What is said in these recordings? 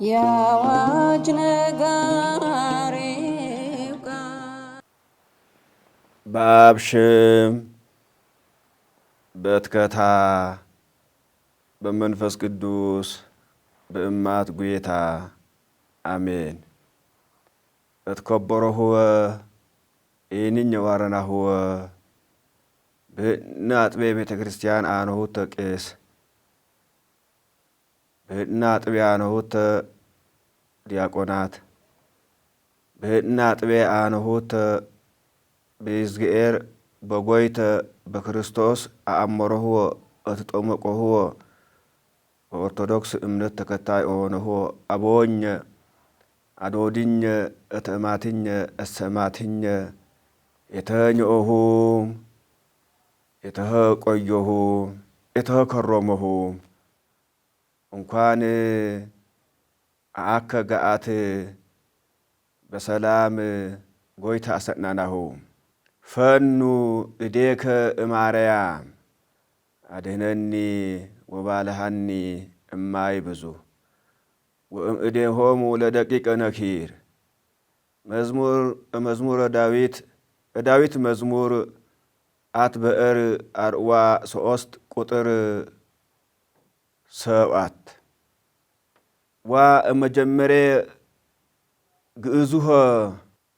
የአዋጅ ነጋሪው ቃል በአብ ስም በትከታ በመንፈስ ቅዱስ በእማት ጉየታ አሜን። በተከበረ ሁወ ይህንኝ ዋረና ሁወ ብህና አጥቢያ ቤተ ክርስቲያን አነሁተ ቄስ ብህና አጥቢያ አነሁተ ዲያቆናት ብህና አጥቢያ አነሁተ በእግዚአብሔር በጎይተ በክርስቶስ አእመረሁወ እትጠመቀሁወ በኦርቶዶክስ እምነት ተከታይ ሆነሁ አቦኘ አዶድኘ እተማትኘ እሰማትኘ የተኘኦሁ የተቆየሁ የተከረመሁ እንኳን አከ ገአት በሰላም ጎይታ አሰናናሁ ፈኑ እዴከ እማርያም አድህነኒ ወባልሃኒ እማይ ብዙ ወእምእዴሆሙ ለደቂቀ ነኪር መዝሙረ ዳዊት መዝሙር አትበዕር አርዋ 3 ቁጥር 7 ዋ መጀመሬ ግእዙኸ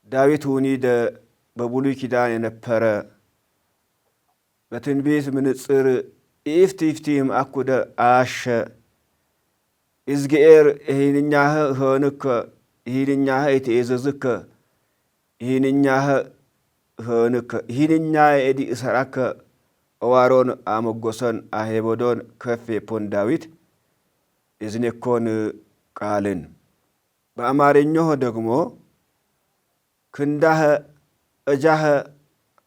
ዳዊት ውኒደ በብሉይ ኪዳን የነበረ በትንቢት ምንጽር ኢፍቲፍቲም አኩደ አሸ እዝግኤር ይህንኛህ ሆንከ ይህንኛህ የተኤዘዝከ ይህንኛህ ሆንከ ይህንኛ የዲ እሰራከ እዋሮን አመጎሰን አሄቦዶን ከፍ የፖን ዳዊት እዝኔኮን ቃልን በአማርኛው ደግሞ ክንዳህ እጃህ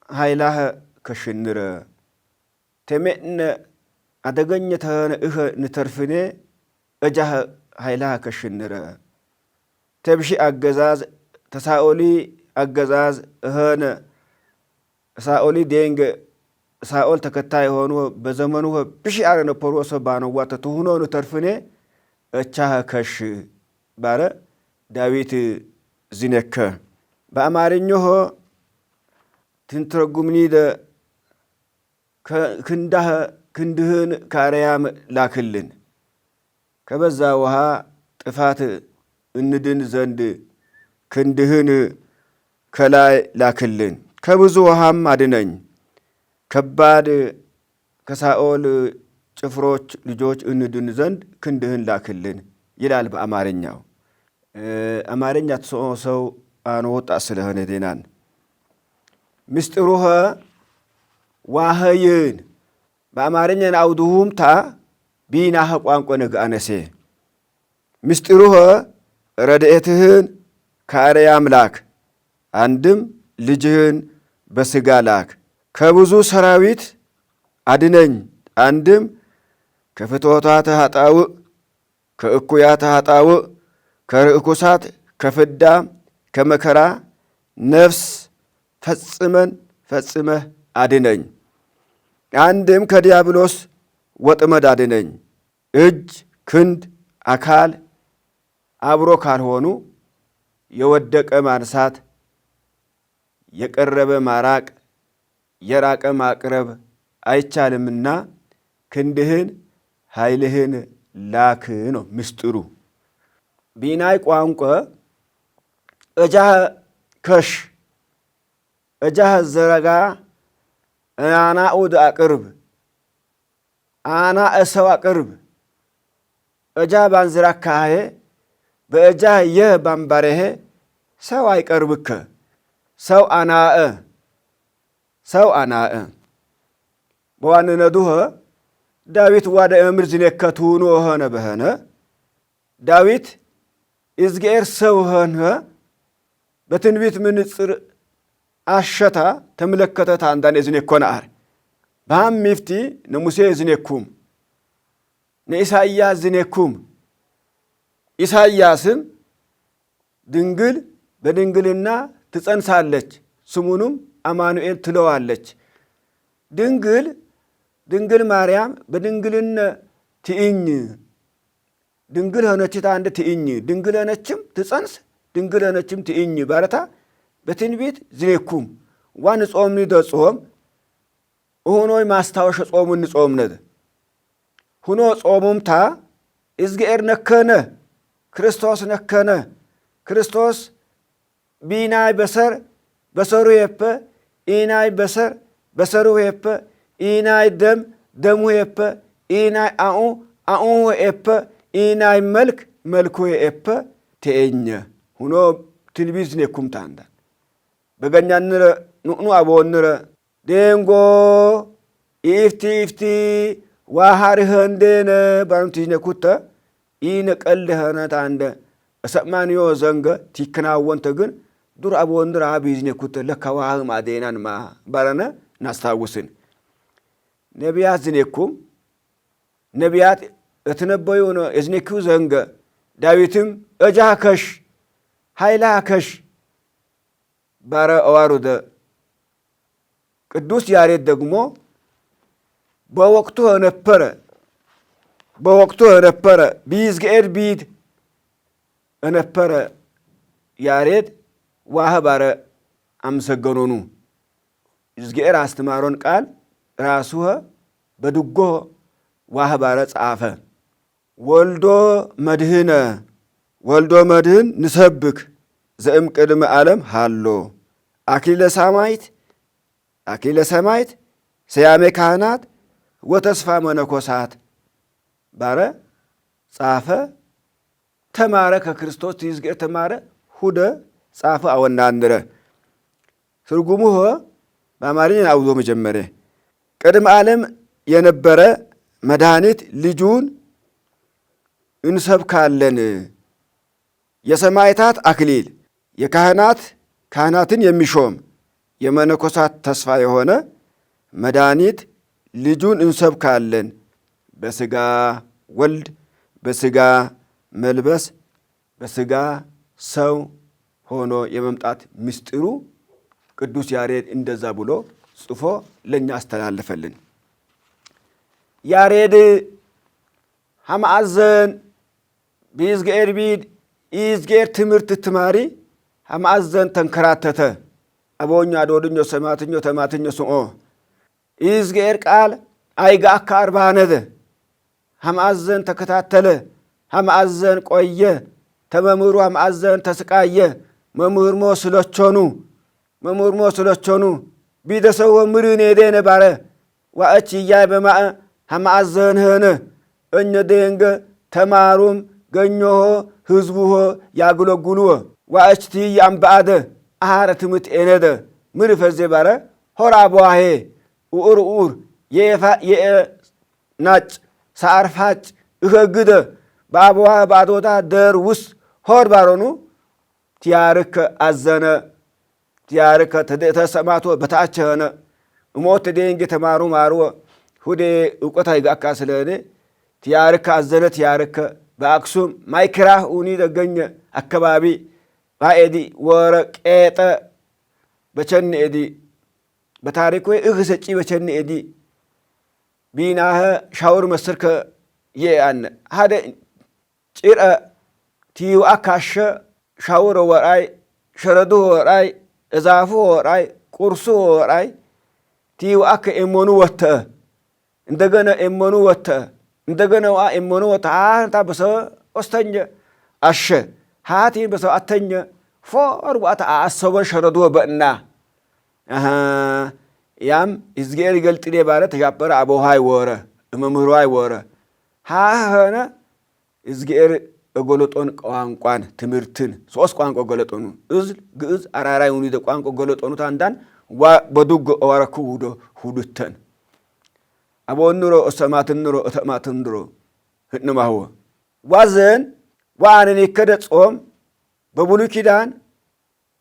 ኃይላህ ከሽንረ ተሜነ አደገኘተነ እኸ ንተርፍኔ እጃህ ኃይላህ ከሽንረ ተብሺ አገዛዝ ተሳኦሊ አገዛዝ እኸነ ሳኦሊ ዴንግ ሳኦል ተከታይ ሆኖ በዘመኑ ብሺ አረ ነበሩ ሰባነዋ ተሁኖ ንተርፍኔ እቻህ ከሽ ባረ ዳዊት ዝነከ በአማርኛው ትንትረጉምኒደ ክንድህን ከአርያም ላክልን ከበዛ ውሃ ጥፋት እንድን ዘንድ ክንድህን ከላይ ላክልን ከብዙ ውሃም አድነኝ ከባድ ከሳኦል ጭፍሮች ልጆች እንድን ዘንድ ክንድህን ላክልን ይላል በአማርኛው። አማርኛ ሰው አንወጣ ስለሆነ ዴናን ምስጢሩኸ ዋህይን በአማርኛን አውዱሁምታ ቢናኸ ቋንቋ ነግአነሴ ምስጢሩኸ ረድኤትህን ከአርያም ላክ አንድም ልጅህን በስጋ ላክ ከብዙ ሰራዊት አድነኝ አንድም ከፍትወታተ ኃጣውእ ከእኩያተ ኃጣውእ ከርእኩሳት ከፍዳ ከመከራ ነፍስ ፈጽመህ አድነኝ አንድም ከዲያብሎስ ወጥመድ አድነኝ እጅ ክንድ አካል አብሮ ካልሆኑ የወደቀ ማንሳት የቀረበ ማራቅ የራቀ ማቅረብ አይቻልምና ክንድህን ኃይልህን ላክ ነው ምስጢሩ። ቢናይ ቋንቋ እጃህ ከሽ እጃህ ዘረጋ አና ኡድ አቅርብ አና እሰው አቅርብ እጃ ባንዝራካሄ በእጃ የህ ባንባሬሄ ሰው አይቀርብከ ሰው አናእ በዋንነዱኸ ዳዊት ዋደ እምር ዝኔከቱኑ ሆነ በሆነ ዳዊት እዝጌር ሰው ሆነ በትንቢት ምንጽር አሸታ ተመለከተት አንዳን እዝኔኮ ነአር ባም ሚፍቲ ነሙሴ እዝኔኩም ነኢሳይያስ ዝኔኩም ኢሳይያስም ድንግል በድንግልና ትጸንሳለች ስሙንም አማኑኤል ትለዋለች። ድንግል ማርያም በድንግልና ትእኝ ድንግል ሆነችት አንድ ትእኝ ድንግል ሆነችም ትጸንስ ድንግል ሆነችም ትእኝ ባረታ በትንቢት ዝኔኩም ዋን ጾምኒ ደጾም ሆኖይ ማስታወሻ ጾሙን ጾምነደ ሁኖ ጾሙምታ እዝጌር ነከነ ክርስቶስ ነከነ ክርስቶስ ቢናይ በሰር በሰሩ የፐ ኢናይ በሰር በሰሩ የፐ ኢናይ ደሙ የፐ ኢናይ አኡ የፐ ኢናይ መልኩ የፐ ተእኘ ሁኖ ትንቢት ዝኔኩም ታንዳ በገኛንረ ኑኑ አቦንረ ደንጎ ኢፍቲ ዋሃርህ እንደነ ባንቲነኩተ ኢነቀልህነ ታንደ እሰማንዮ ዘንገ ቲክናወንተ ግን ዱር አቦንረ አቢዝኔኩተ ለካዋህ ማዴናን ማ ባረነ ናስታውስን ነቢያት ዝኔኩም ነቢያት እትነበዩ ነው እዝኔኩ ዘንገ ዳዊትም እጃከሽ ኃይላከሽ ባረ አዋሩደ ቅዱስ ያሬድ ደግሞ በወቅቱ ነበረ ቢዝጌር ቢድ ነበረ ያሬድ ዋህ ባረ አምሰገኖኑ ይዝጌር አስተማሮን ቃል ራሱህ በድጎ ዋህ ባረ ጻፈ ወልዶ መድህን ንሰብክ ዘእም ቅድመ ዓለም ሃሎ አክሊለ ሰማይት ሰያሜ ካህናት ወተስፋ መነኮሳት ባረ ጻፈ ተማረ ከክርስቶስ ይዝጌር ተማረ ሁደ ጻፈ አወናንረ ትርጉሙ በአማርኛ አውዶ መጀመሪያ ቅድመ ዓለም የነበረ መድኃኒት ልጁን እንሰብካለን የሰማይታት አክሊል ካህናትን የሚሾም የመነኮሳት ተስፋ የሆነ መድኃኒት ልጁን እንሰብካለን በስጋ ወልድ በስጋ መልበስ በስጋ ሰው ሆኖ የመምጣት ምስጢሩ ቅዱስ ያሬድ እንደዛ ብሎ ጽፎ ለኛ አስተላለፈልን። ያሬድ ሐማዘን ቢዝጌር ቢድ ይዝጌር ትምህርት ትማሪ ሐማዘን ተንከራተተ አቦኛ ዶድኞ ሰማትኞ ተማትኞ ስኦ ይዝጌር ቃል አይጋካ አርባነደ ሐማዘን ተከታተለ ሐማዘን ቆየ ተመምሩ ሐማዘን ተስቃየ መምህር ሞስሎቾኑ ቢደሰው ምርን የደነ ባረ ዋእች ያይ በማእ ሐማዘን ሆነ እኘ ደንገ ተማሩም ገኞሆ ህዝቡሆ ያግለጉልዎ ዋእችቲ ያምባአደ አሃረ ትምት ኤነደ ምር ፈዜ ባረ ሆራ በዋሄ ኡር የናጭ ሳርፋጭ እኸግደ በአበዋ ባዶታ ደር ውስጥ ሆር ባሮኑ ቲያርከ አዘነ ቲያርከ ተሰማቶ በታች ሆነ እሞት ደንገ ተማሩ ማርወ ሁዴ እውቀት አይጋካ ስለኔ ቲያርከ አዘነ ቲያርከ በአክሱም ማይክራህ ኡኒ ደገኘ አካባቢ ባኤዲ ወረቄጠ በቸን ኤዲ በታሪክ ወይ ሰጪ በቸን ኤዲ ቢናህ ሻውር መስርከ የአነ ሀደ ጭረ ቲዩ አካሸ ሻውር ወራይ ሸረዱ ወራይ እዛፉ ወራይ ቁርሱ ወራይ ቲዩ አከ ኤሞኑ ወተ እንደገና ኤሞኑ ወተ እንደገና ኤሞኑ ወተ አንታ በሰው ወስተኛ አሸ ሃቲ በሰው አተኛ ፎር ዋታ አሰበ ሸረዱ በእና ያም ይዝጌር ይገልጥኔ ባለ ተሻበረ አቦሃይ ወረ መምህሯይ ወረ ሃነ ይዝጌር እጎለጦን ቋንቋን ትምህርትን ሶስት ቋንቋ ጎለጦኑ እዝል ግዕዝ አራራይ ኡኒ ቋንቋ ጎለጦኑ ታንዳን በዱግ ወረኩ ሁዱተን አቦንሮ እሰማትንሮ እተማትንሮ ህንማሁ ዋዘን ዋንን ይከደ ጾም በብሉይ ኪዳን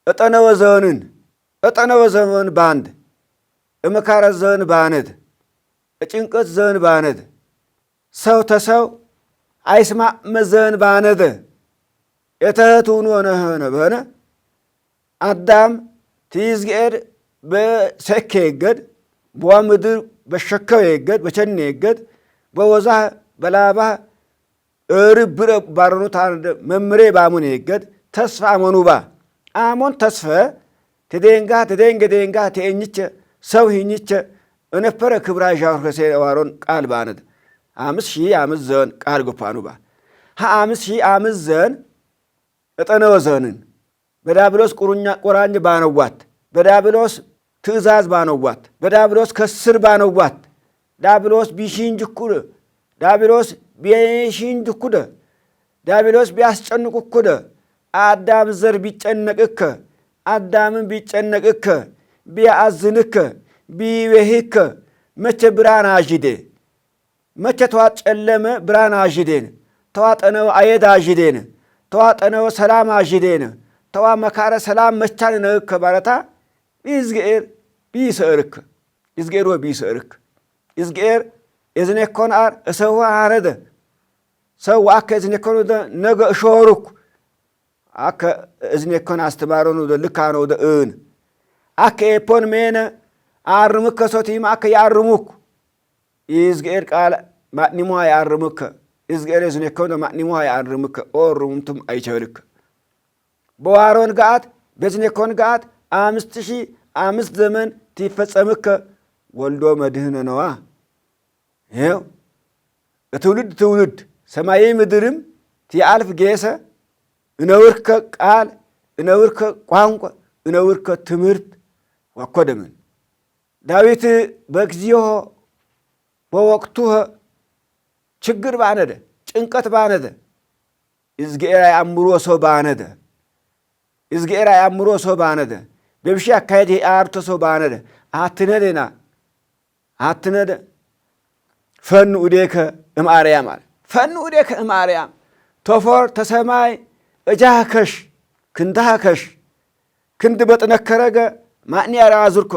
እጠነወ ዘመን ባንድ እመካረ ዘመን ባነት እጭንቀት ዘመን ባነት ሰው ተሰው አይስማዕ መዘን ባነደ የተህቱን ሆነ በሆነ አዳም ትይዝጌር በሰከ ይገድ በዋ ምድር በሸከው ይገድ በቸኔ ይገድ በወዛህ በላባህ እርብረ ባረኑት መምሬ ባሙን ይገድ ተስፋ አመኑባ አሞን ተስፈ ተደንጋ ተእኝቸ ሰው ሂኝቸ እነፈረ ክብራ ጃውርከሴ ዋሮን ቃል ባነድ 5000 ዓመት ዘን ቃል ጎፓኑባ 5000 ዓመት ዘን እጠነወ ዘንን በዳብሎስ ቁራኝ ባነዋት በዳብሎስ ትእዛዝ ባነዋት በዳብሎስ ከስር ባነዋት ዳብሎስ ቢሽንጅኩደ ዳብሎስ ቢሽንጅኩደ ዳብሎስ ቢያስጨንቁኩደ አዳም ዘር ቢጨነቅከ አዳምን ቢጨነቅከ ቢያዝንከ ቢወህከ መቼ ብርሃን አጅዴ መቼ ተዋጨለመ ብርሃን አጅዴን ተዋጠነው አየድ አጅዴን ተዋጠነው ሰላም አጅዴን ተዋ መካረ ሰላም መቻል ነከ ባረታ ይዝጌር ቢሰርክ ይዝጌር ወቢሰርክ ይዝጌር እዝነኮን አር እሰዋ አረደ ሰው አከ እዝነኮን ነገ ሾሩክ አከ እዝነኮን አስተማረኑ ልካኖ ደእን አከ ኤፖን ሜነ አርምከ ሶቲም አከ ያርሙክ ይዝጌር ቃል ማኒሞ ያርምከ ይዝጌር እዝነኮን ማኒሞ ያርምከ ኦሩምቱም አይቸልክ በዋሮን ጋት በዝነኮን ጋት 5000 ዓመት ዘመን ትፈጸምከ ወልዶ መድህነ ነዋ ይው ትውልድ ሰማይ ምድርም ትያልፍ ጌሰ እነውርከ ቃል እነውርከ ቋንቋ እነውርከ ትምህርት ወኮደምን ዳዊት በግዚኦ በወቅቱ ችግር ባነደ ጭንቀት ባነደ ይዝጌራ ያምሮ ሰው ባነደ ይዝጌራ ያምሮ ሰው ባነደ በብሺ አካሄድ አርቶ ሰው ባነደ አትነደና አትነደ ፈኑ ኡዴከ እምአርያም አለ ፈኑ ኡዴከ እምአርያም ቶፎር ተሰማይ እጃከሽ ክንዳከሽ ክንድ በጥነከረገ ማንያር አዙርኮ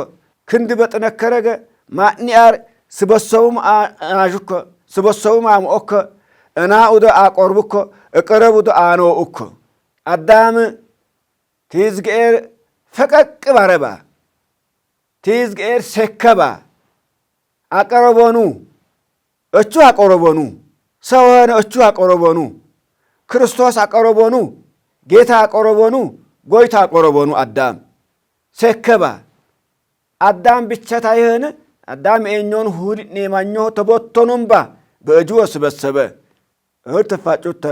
ክንድ በጥነከረገ ማንያር ስበሰውም አጁኮ ስበሰውም አምኦከ እና ኡደ አቆርብኮ እቀረቡደ አኖኡኮ አዳም ትይዝጌር ፈቀቅ ባረባ ትይዝጌር ሰከባ አቀረቦኑ እቹ አቆረቦኑ ሰው ሆነ እቹ አቆረቦኑ ክርስቶስ አቆረቦኑ ጌታ አቆረቦኑ ጎይታ አቆረቦኑ አዳም ሰከባ አዳም ብቻታ ይሄን አዳም ኤኞን ሁድ ኔማኞ ተቦቶኑምባ በእጁ ወስበሰበ እርተፋጩተ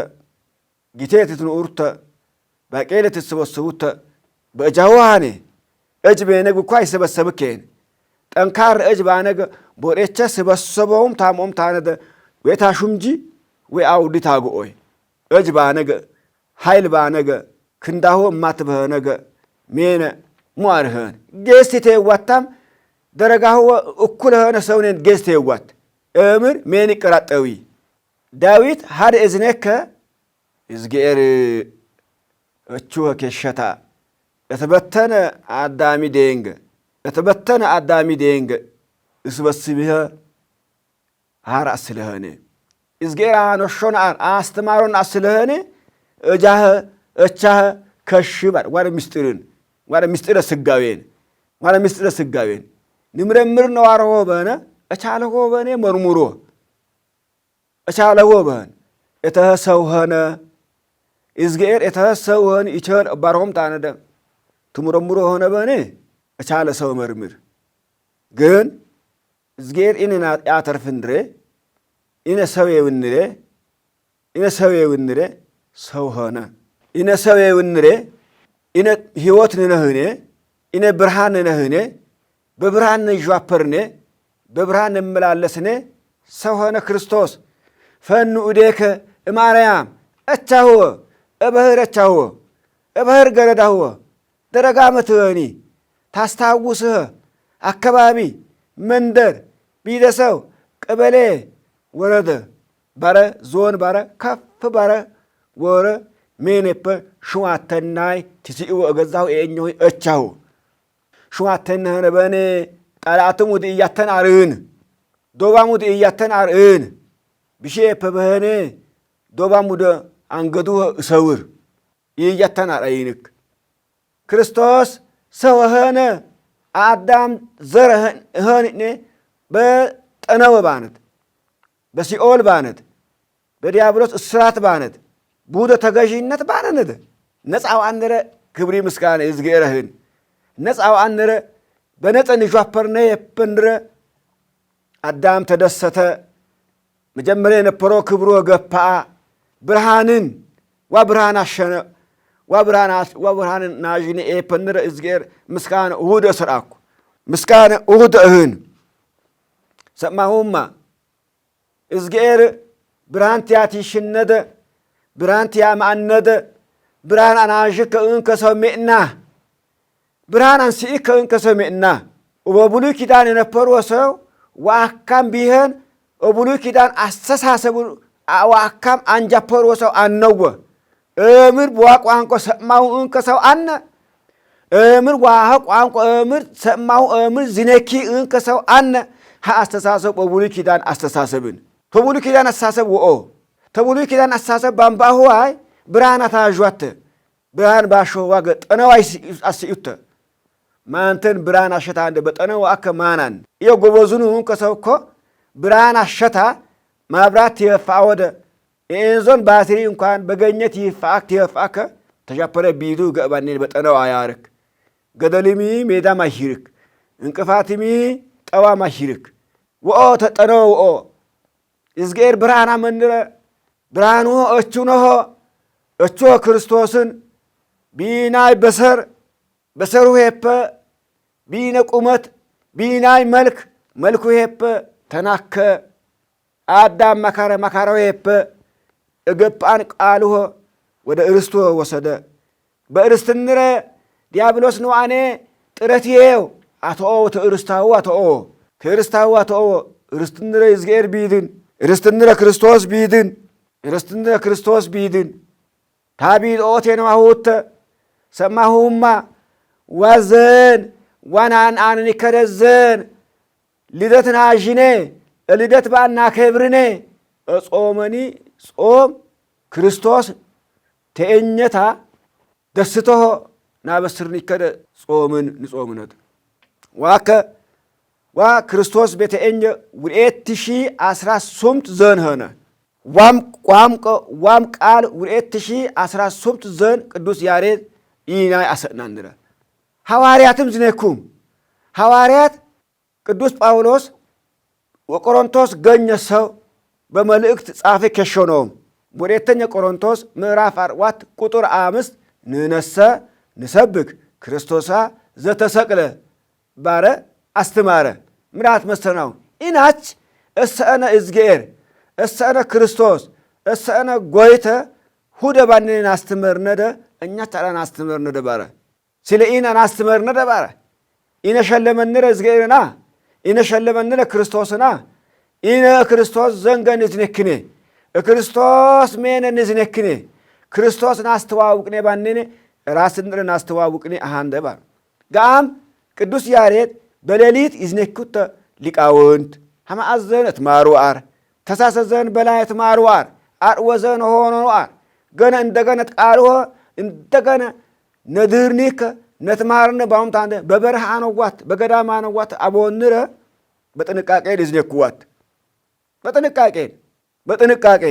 ጊቴትትን ኡርተ ባቄለት ተሰበሰቡተ በእጃዋኔ እጅ በነግ እኮ አይሰበሰብከን ጠንካር እጅ ባነገ ቦሬቸ ስበሰበውም ታሞም ታነደ ወታሹምጂ ወይ አውዲ ታጎይ እጅ ባነገ ኃይል ባነገ ክንዳሆ ማትበነገ ሜነ ሟርህን ጌስቴ ወጣም ደረጋው እኩል ሆነ ሰውነን ጌስቴ ወጥ እምር ሜን ይቀራጠዊ ዳዊት ሀደ እዝነከ ይዝጌር እቹ ከሸታ የተበተነ አዳሚ ደንገ የተበተነ አዳሚ ደንገ እስበስብህ አራ ስለሆነ ይዝጌራ ነሾና አስተማሩን አስለሆነ እጃህ እቻህ ከሽባር ወደ ምስጢረ ስጋዌን ንምረምር ነው አርሆ በነ እቻለሆ በነ መርሙሮ እቻለሆ በነ የተሰውኸነ ይዝጌር የተሰውኸነ ይቸር ባርሆም ታነደ ትምረምሮ ሆነ በነ እቻለ ሰው መርምር ግን ይዝጌር ኢነና ያተርፍንድሬ ኢነ ሰውየውንሬ ሰው ሆነ ኢነ ሰውየውንሬ ኢነ ህይወት ነህኔ ኢነ ብርሃን ነህኔ በብርሃን ነጃፐርኔ በብርሃን እመላለስኔ ሰው ሆነ ክርስቶስ ፈኑ ኡዴከ እማርያም እቻሁ እበህር ገረዳሁ ደረጋ መትወኒ ታስታውስህ አካባቢ መንደር ቢደሰው ቀበሌ ወረደ ባረ ዞን ባረ ከፍ ባረ ወረ ሜኔፐ ሹዋተናይ ትሲኡ እገዛው ኤኞ እቻሁ ሹዋተና በኔ ጣላቱም ወዲ ያተን አርን ዶባም ወዲ ያተን አርን بشيء بهني دوبا مودة أنقدوه أسور يجتنا رأينك كريستوس سوهنا آدم زرهن هني بتناو باند بسيول باند بديابلوس إسرات باند بودة تجاجينة باند نسعى عندنا كبري مسكان إزجيرهن نسعى عندنا بنت أن يجبرنا يبندر آدم تدسته مجمرين برو كبرو جبا برهانن وبرهان عشان وبرهان ناجين بندر إزجير مسكان أود أسرعك مسكان أود أهن سماهما إزجير برهان تياتي شند برهان تيام عند برهان أناجك إنك سمعنا برهان أنسيك إنك سمعنا وبقولي كده أنا بروسو وأكم بيهن وبقولي كده أساسا وأكم أنجا بروسو أنوه أمر بواق وانكو سماو إنك سو أن أمر واق وانكو أمر سماو أمر زنكي إنك سو أن ها أساسا وبقولي كده أساسا تقولي كده أساسا وأو تقولي كده أساسا بامباهواي برهان تاجوات برهان باشو واقت أنا وايس أسيوت ما أنتن برهان أشتا عند بس أنا وأك مانن يو جوزونو هم كسوكو برهان أشتا ما برات يفعود إنزون باتري إمكان بجنيت يفعك يفعك تجابره بيدو قبانين بس أنا وعيارك قدلمي ميدا ما يشرك إنك فاتمي توا ما يشرك وأو تتنو وأو إزغير برهان منر برهانو أشتوه كريستوسن بيناي بسر هيب بينا قومت بيناي ملك هيب تناك آدم مكار هيب اقبان قالوه وده ارستوه وسده بارستنر ديابلوس نوعاني ترتيهو اتوه تارستاو اتوه ارستنر ازغير بيدن ارستنر كريستوس بيدن تابيد اوتين وهوت سماهما وزن وانا انني كرزن لدتنا عجني لدت بانا كبرني اصومني صوم كريستوس تأنيتا دسته نابسرني كده صومن نصومنت وكريستوس بتأني ورئتشي أسرع سمت زن هنا وام قال ورئتشي أسرع سمت زن قدوس يارد إيناي أسأنا نرى حوارياتم زنكم حواريات قدوس باولوس وقرنطوس غنيسو بملእክት ጻፈ ከሾኖም ወሬተኛ ቆሮንቶስ ምዕራፍ 4 ቁጥር 5 ንነሰ ንሰብክ ክርስቶሳ ዘተሰቅለ ባረ አስተማረ ምራት መስተናው ኢናች እሰነ እዝጌር እሰነ ክርስቶስ እሰነ ጎይተ ሁደ ባንን አስተመርነደ እኛ ተራን አስተመርነደ ባረ ስለኢና አስተመርነደ ባረ ኢነ ሸለመንረ እዝጌርና ኢነ ሸለመንረ ክርስቶስና ኢነ ክርስቶስ ዘንገን ዝነክኔ ክርስቶስ ሜነን ዝነክኔ ክርስቶስ ናስተዋውቅኔ ባንኔ ራስንረን ናስተዋውቅኔ አሃንደ ባር ጋም ቅዱስ ያሬድ በሌሊት ይዝነኩት ሊቃውንት ሐማአዘነት ማሩአር ተሳሰዘን በላየት ማሩአር አርወዘን ሆኖ አር ገነ እንደገነ ቃልዎ እንደገነ ነድርኒከ ነትማርነ ባውምታንደ በበረሃ ነዋት በገዳማ ነዋት አቦንረ በጥንቃቄ ይዝነኩዋት በጥንቃቄ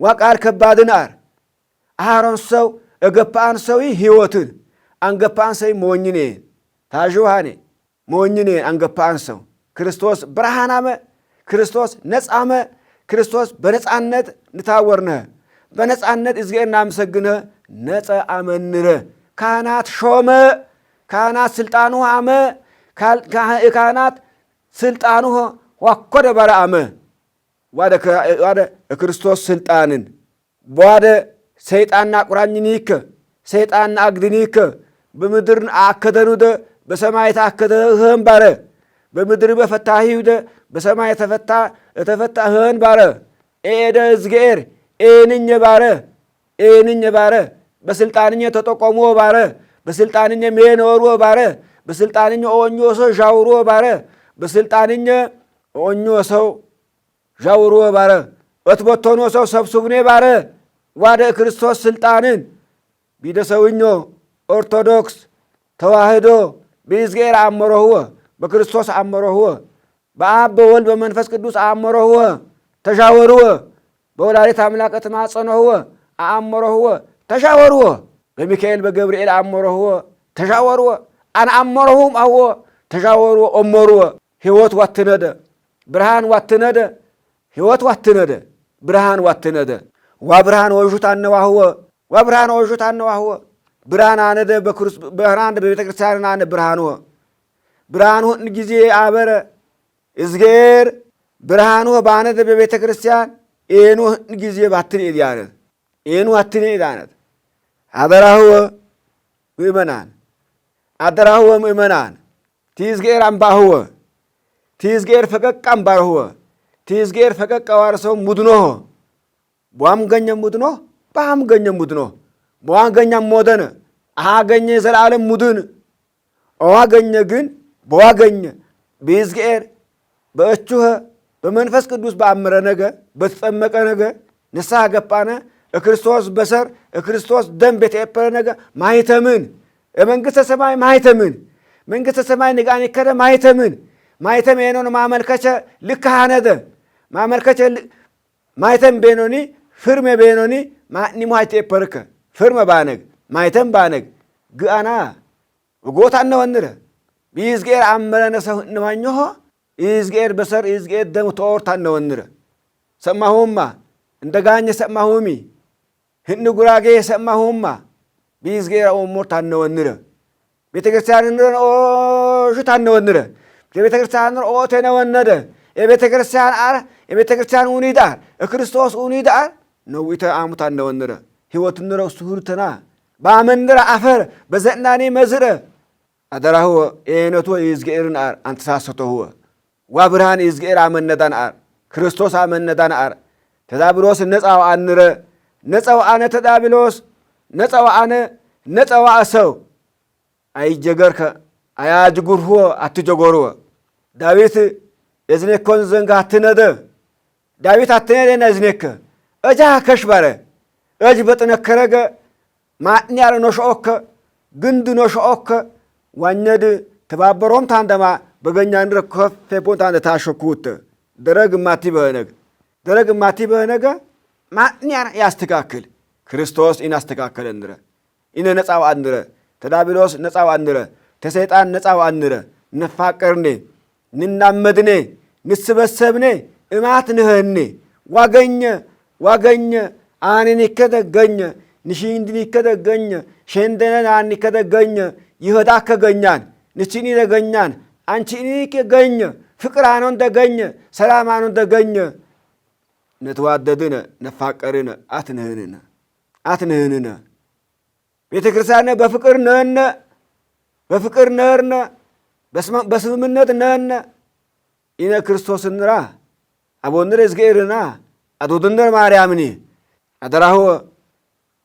ዋቃል ከባድን አር አሃሮን ሰው እገፓን ሰው ህይወትን አንገፓን ሰው ሞኝኔ ታጁሃኔ ሞኝኔ አንገፓን ሰው ክርስቶስ ብርሃናመ ክርስቶስ ነጻመ ክርስቶስ በነጻነት ንታወርነ በነጻነት እዝጌና መሰግነ ነጻ አመንረ ካህናት ሾመ ካህናት ስልጣኑ አመ ካህናት ስልጣኑ ወኮደ በራአመ ዋደ ክርስቶስ ስልጣንን በዋደ ሰይጣንና ቁራኝኒከ ሰይጣንና አግድኒከ በምድር አከደኑደ በሰማይ ታከደህን ባረ በምድር በፈታሂውደ በሰማይ ተፈታህን ባረ ኤደ ዝጌር ኤንኝ ባረ በስልጣንኝ ተጠቆሞ ባረ በስልጣንኝ ሜኖሩ ባረ በስልጣንኝ ኦኞሶ ዣውሮ ባረ በስልጣንኝ ኦኞሶ ዣውሮ ባረ እትበተኖ ሰው ሰብስቡኔ ባረ ዋደ ክርስቶስ ስልጣንን ቢደሰውኞ ኦርቶዶክስ ተዋህዶ በእግዚአብሔር አመረህወ በክርስቶስ አመረህወ በአብ በወልድ በመንፈስ ቅዱስ አመረህወ ተሻወርወ በወላዲተ አምላክ ተማጸነህወ አመረህወ ተሻወርወ በሚካኤል በገብርኤል አመረህወ ተሻወርወ አነ አመረሁም አወ ተሻወርወ ኦመርወ ሕይወት ዋትነደ ብርሃን ዋትነደ ሕይወት ዋትነደ ብርሃን ዋትነደ ወብርሃን ወሹት አነዋህወ ወብርሃን ወሹት አነዋህወ ብርሃን አነደ ብርሃን በቤተ ክርስቲያን አነ ብርሃን ብርሃን ሁን ጊዜ አበረ እዝጌር ብርሃን ባነደ በቤተ ክርስቲያን ኤኑ ሁን ጊዜ ባትን ይያነ ኤኑ አትን ይዳነ አደራህወ ምእመናን አደራህወ ምእመናን ትዝጌር አምባህወ ትዝጌር ፈቀቅ አምባህወ ትዝጌር ፈቀቅ ዋርሰው ሙድኖ ቧም ገኘ ሙድኖ ባም ገኘ ሙድኖ ቧም ገኘ ሞደነ አገኘ ዘላለም ሙድን አዋገኘ ግን በዋገኘ በእግዚአብሔር በእቹህ በመንፈስ ቅዱስ በአምረ ነገ በተጠመቀ ነገ ንስሐ ገባነ ክርስቶስ በሰር ክርስቶስ ደም በተቀበለ ነገ ማይተምን የመንግሥተ ሰማይ ማይተምን መንግሥተ ሰማይ ንጋን ይከደ ማይተምን ማይተም የኖን ማመልከቸ ልካሃነደ ማመልከቸ ማይተም ቤኖኒ ፍርመ ቤኖኒ ማኒሙ አይተፐርከ ፍርመ ባነግ ማይተም ባነግ ግአና ጎታነ ወንረ ቢዝጌር አመረነ ሰው እንማኞ ይዝጌር በሰር ይዝጌር ደም ተወርታነ ወንረ ሰማሁማ እንደጋኘ ሰማሁሚ ህን ጉራጌ ሰማሁማ ቢዝጌር ኦሞርታነ ወንረ ቤተክርስቲያን ኦ ሽታነ ወንረ ቤተክርስቲያን ኦ ተነወነደ የቤተክርስቲያን አር የቤተክርስቲያን ኡኒዳ ክርስቶስ ኡኒዳ ነው ይተአሙታነ ወንረ ሕይወት ንረው ሱሁርተና ባመንረ አፈር በዘናኔ መዝረ አደራሁ ኤነቶ ይዝጌርን አር አንተሳሰተው ወብርሃን ይዝጌር አመነዳን አር ክርስቶስ አመነዳን አር ተዳብሎስ ነፃው አንረ ነፃው አነ ተዳብሎስ ነፃው አነ ነፃው አሰው አይጀገርከ አያጅጉርሁ አትጀጎርወ ዳዊት እዝኔኮን ዘንጋ አትነደ ዳዊት አትነደና እዝኔከ እጃ ከሽባረ እጅ በጥነከረገ ማዕኛር ኖሽኦከ ግንድ ኖሽኦከ ዋኘድ ተባበሮም ታንደማ በገኛ እንድረ ከፌፖንታ ታሸኩት ደረግ ማቲ በነገ ማዕኛር ያስተካክል ክርስቶስ ኢናስተካከለ እንረ ኢነ ነፃው አንረ ተዳብሎስ ነፃው አንረ ተሰይጣን ነፃው አንረ ነፋቀርኔ ንናመድኔ ንስበሰብኔ እማት ንህኔ ዋገኘ አኔን ይከደገኘ ንሽንድን ይከደገኘ ሸንደነን አን ይከደገኘ ይህዳ ከገኛን ንችኒ ደገኛን አንቺኒ ከገኘ ፍቅር አኖን ደገኘ ሰላም አኖን ደገኘ ነተዋደድነ ነፋቀርነ አትንህንነ ቤተ ክርስቲያን በፍቅር ነርነ በስምምነት ነነ ኢነ ክርስቶስ ንራ አቦንረ እዝጌርና አዶድንደር ማርያምኒ አደራሁ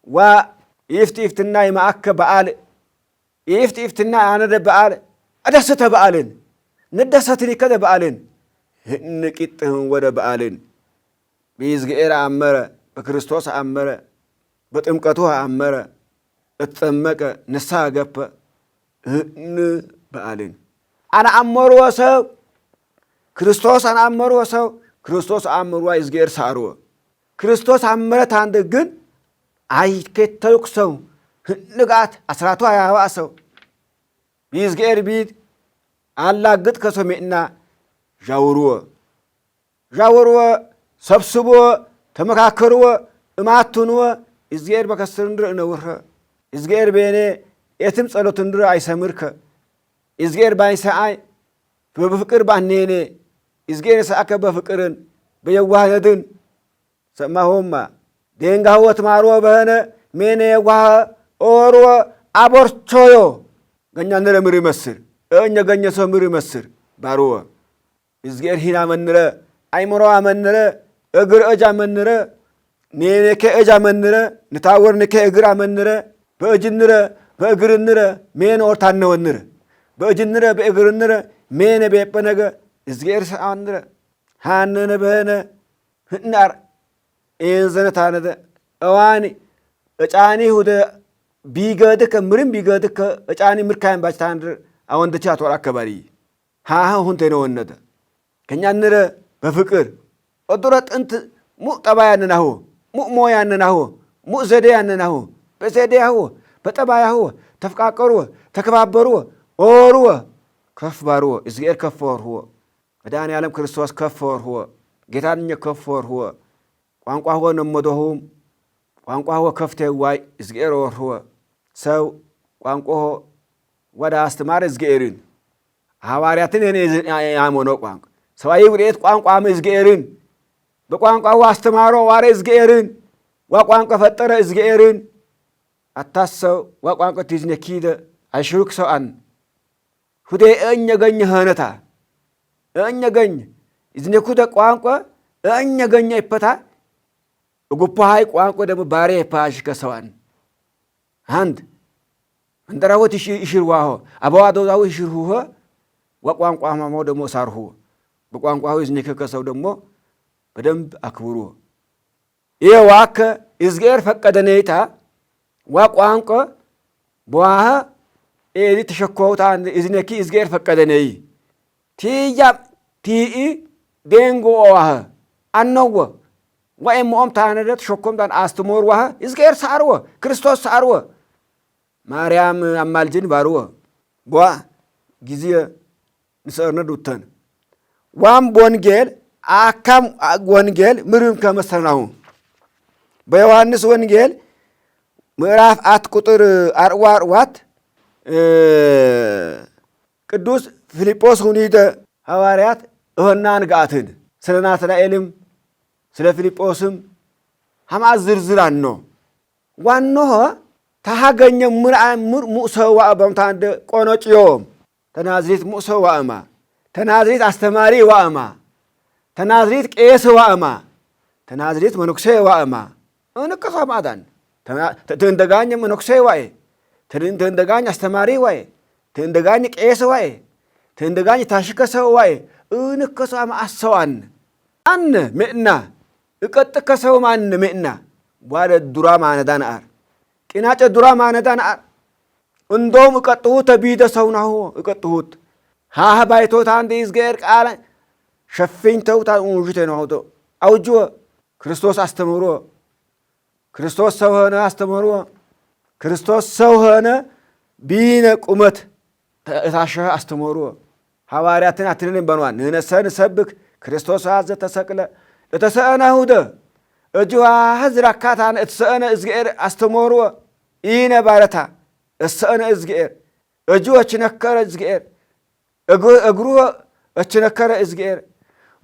ዋ ይፍትፍትና ይማአከ በዓል ይፍትፍትና አነደ በዓል አደሰተ በዓልን ንደሰትን ይከደ በዓልን ንቂጥህን ወደ በዓልን ቢዝጌር አመረ በክርስቶስ አመረ በጥምቀቱ አመረ እተጠመቀ ንስሐ ገፐ በዓልን አነ አመርወ ሰው ክርስቶስ አነ አመርወ ሰው ክርስቶስ አመርዋ ይዝጌር ሳርወ ክርስቶስ አመረት አንድ ግን አይከተልኩ ሰው ንጋት አስራቱ አያዋ ሰው ቢዝጌር ቢት አላግጥ ከሰሜና ዣውርወ ሰብስቦ ተመካከርወ እማቱንወ ይዝጌር በከስር እንድር እነውረ ይዝጌር ቤኔ የትም ጸሎት እንድር አይሰምርከ ይዝጌር ባይሰአይ በፍቅር ባኔኔ ይዝጌር ሰአከ በፍቅርን በየዋህነትን ሰማሆማ ደንጋወት ማርወ በህነ ሜኔ የዋህ ኦርወ አቦርቾዮ ገኛ ነረ ምር ይመስር እኛ ገኘ ሰው ምር ይመስር ባርወ ይዝጌር ሂና መንረ አይምሮዋ መንረ እግር እጃ መንረ ኔኔከ እጃ መንረ ንታወርንከ እግር መንረ በእጅንረ በእግርንረ ሜን ኦርታነወንረ በእጅንረ በእግርንረ ሜነ ቤበነገ ይዝጌር ሰአንረ ሃነነ በህነ ህናር إنزنت هذا أواني أجاني هو ده بيجادك مريم بيجادك أجاني مركان باشتاندر أوان دشات ولا كباري ها هون تينو الندا كنيا نرى بفكر أدرت أنت مو تبايا نناهو مو مويا نناهو مو زديا نناهو بزديا هو بتبايا هو تفكاكروا تكبابروا أوروا كفباروا إزغير كفور هو مداني عالم كريستوس كفور هو جيتانيا كفور هو ቋንቋ هو نمدهم ቋንቋ هو كفته واي إزغير هو سو ቋንቋ ወደ አስተማረ إزغيرين ሐዋርያትን እኔ ያሞነው ቋንቋ ሰዋይ ውዴት ቋንቋ إزغيرين በቋንቋው አስተማሮ ዋረ إزغيرين ወቋንቋ ፈጠረ إزغيرين አታሰው ወቋንቋ ትዝነኪደ አይሽሩክ ሰውአን ሁዴ እኛገኝ ሀነታ እኛገኝ إزنكودا ቋንቋ እኛገኝ ይፈታ ጉፓሃይ ቋንቋ ደግሞ ባሬ ፓሽ ከሰዋን አንድ እንደራወት ይሽርዋሆ አባዋዶዛው ይሽርሁሆ ወቋንቋ ማሞ ደግሞ ሳርሁ በቋንቋው إزنከ ከሰው ደግሞ በደንብ አክብሩ ይዋከ إزغير ፈቀደኔታ ወቋንቋ በዋሃ ኤዲ ተሸኮውታ إزنኪ إزغير ፈቀደኔይ ቲያ ቲኢ ደንጎ ዋሃ አነወ ወይም ሞምታነደት ሸኮም ዳን አስተሞር ዋሃ إزغير ሳርወ ክርስቶስ ሳርወ ማርያም አማልጅን ባርወ ቧ ጊዜ ንሰርነ ዱተን ዋም ወንጌል አካም ወንጌል ምሩም ከመሰናው በዮሐንስ ወንጌል ምዕራፍ 4 ቁጥር 44 ቅዱስ ፊልጶስ ሁኒደ ሐዋርያት እሆናን ጋትን ስለ ናትናኤልም ስለ ፊልጶስም ሐማ ዝርዝራን ነው ዋኖ ታሃገኘ ሙሰዋ በምታንደ ቆኖጭዮም ተናዝሪት ሙሰዋማ ተናዝሪት አስተማሪ ዋማ ተናዝሪት ቄስ ዋማ ተናዝሪት መነኩሴ ዋማ እንከሳ ማዳን ተንደጋኝ መነኩሴ ዋይ ተንደጋኝ አስተማሪ ዋይ ተንደጋኝ ቄስ ዋይ ተንደጋኝ ታሽከሰው ዋይ እንከሳ ማአሰዋን አን ምእና እቀጥቀሰው ማን ምእና ዋለ ዱራ ማነዳን አር ቅናጨ ዱራ ማነዳን አር እንደውም እቀጥሁት ተቢደ ሰውናሁ እቀጥሁት ሃህ ባይቶታ አንደ إزغير ቃል ሸፍኝተው ታውጁተ ነው አውጆ ክርስቶስ አስተምሮ ክርስቶስ ሰው ሆነ አስተምሮ ክርስቶስ ሰው ሆነ ቢነ ቁመት ታሻ አስተምሮ ሐዋርያትን አትነን በኗን ነሰን ሰብክ ክርስቶስ አዘ ተሰቅለ ለተሰአናሁደ እጅዋ ህዝራካታን እተሰአነ إزغير አስተምሮ ኢነ ባረታ እሰአነ إزغير እጅዎች ነከረ إزغير እግሩ እችነከረ إزغير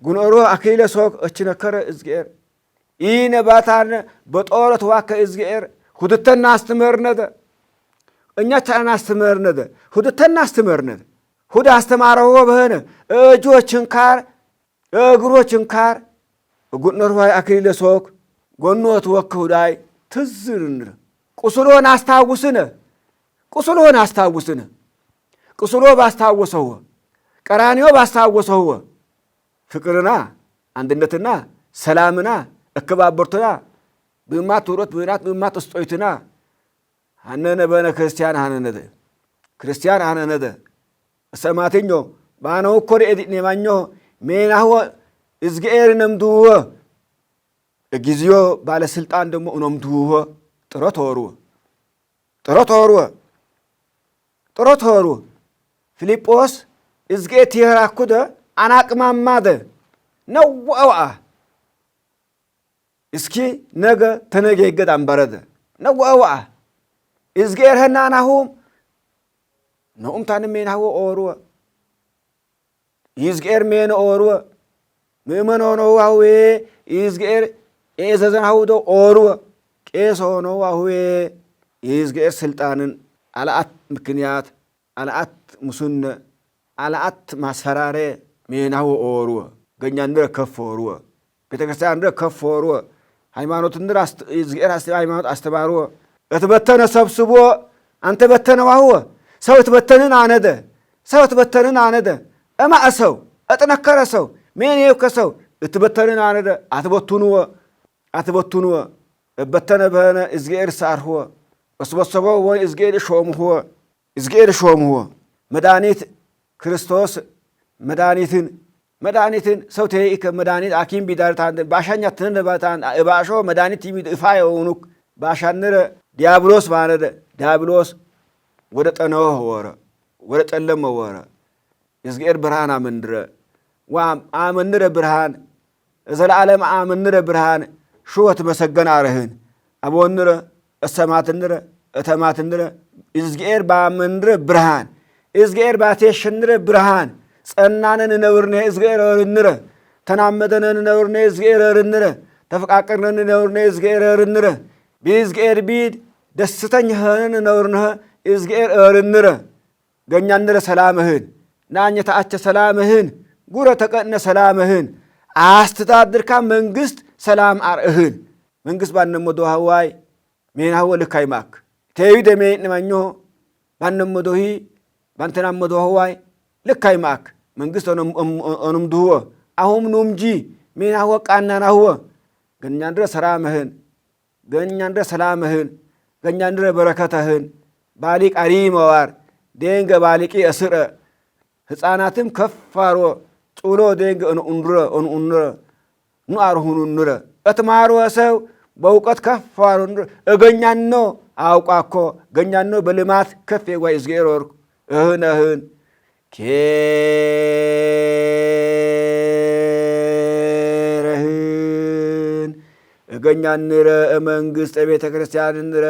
ጉኖሮ አክሊለ ሶክ እችነከረ إزغير ኢነ ባታነ በጦረት ዋከ إزغير ሁድተና አስተምርነደ እኛ ታና አስተምርነደ ሁድተና አስተምርነደ ሁድ አስተማረው በሆነ እጆችን ካር እግሮችን ካር ጉኖሮ አክሊለ ሶክ ጎኖት ወከውዳይ ትዝርን ቁስሎን አስታውስነ ቁስሎን አስታውስነ ቁስሎ ባስታወሰው ቀራንዮ ባስታወሰው ፍቅርና አንድነትና ሰላምና እከባበርቶና ብማት ወሮት ብናት ብማት እስጦይትና አነነ በነ ክርስቲያን አነነደ ክርስቲያን አነነደ ሰማተኞ ባነው ኮር ኤዲኔ ማኞ ሜናሁ إزغير ነምዱወ እግዚኦ ባለስልጣን ደግሞ ነምዱወ ጥሮቶሩ ፊልጶስ إزغير ትራኩደ አናቅማማደ ነው ወአ እስኪ ነገ ተነገ ይገዳም በረደ ነው ወአ إزغير هنانهم نوم تانمين هو أورو إزغير مين أورو ممن هو هو إزغير إزازن هو دو أورو كيس هو هو إزغير سلطان على أت مكنيات على أت مسن على أت مسفرارة مين هو أورو غنيان كف أورو بتكسر كف أورو ሃይማኖት እንደራስ إزغير ሃይማኖት አስተባሩ እትበተነ ሰብስቦ አንተ በተነዋው ሰው እትበተነን አነደ እማእሰው እጥነከረ ሰው ምን ይከሰው እትበተነን አነደ አትበቱኑ أتبتنوا بتنا بهنا إزجير سار هو وسبسبوا هو إزجير شوم هو إزجير شوم هو مدانيت كريستوس مدانيتن سوتي إك مدانيت أكيم بدار تان باشان يتنن باتان باشو مدانيت يميد إفاي ونوك باشان نرى ديابلوس باند ديابلوس ودت أنا هورا ودت ألم هورا إزجير برهان آمندرة وام آمندرة برهان إذا العالم آمندرة برهان شو تمسجن عرهن أبون نرى السمات نرى أتمات نرى إزجير بآمندرة برهان إزجير باتيش نرى برهان سأننا نورنا إزجير نرى تنامدنا نورنا إزجير نرى تفكرنا نورنا إزجير نرى بإزجير بيد دستن هن نورنا إزجير نرى جنّان نرى سلامهن نانية تأتي سلامهن قرة تقن سلامهن أستدار كام منجست سلام أرهن منجست بان نمدو هواي مين هو لكايماك تيجي دمين نمانيو بان نمدوهي بان تنمدو هواي لكايماك منجست أنمدوه أهم نمجي مين هو كأننا هو جنّان نرى سلامهن جنّان نرى سلامهن جنّان نرى بركتهن بالك أريم وار دينغ بالكي أسرة ህፃናትም ከፋሮ ጩሎ ደንግ እንረ ንአርሁኑ ንረ እትማሩ ሰው በእውቀት ከፋሮ እገኛኖ አውቃኮ ገኛኖ በልማት ከፍ ወይ ዝገሮር እህነህን ከረህን እገኛንረ መንግስት ቤተ ክርስቲያን ንረ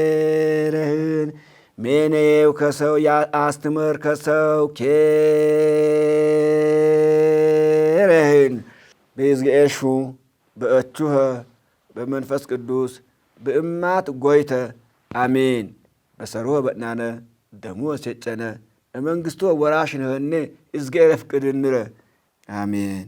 ከረህን ሜኔው ከሰው አስተምር ከሰው ኬረህን በዝገሹ በእቹህ በመንፈስ ቅዱስ በእማት ጎይተ አሜን በሰሩህ በእናነ ደሙ ሰጨነ መንግስቱ ወራሽ ነህነ እዝገረፍ ቅድንረ አሜን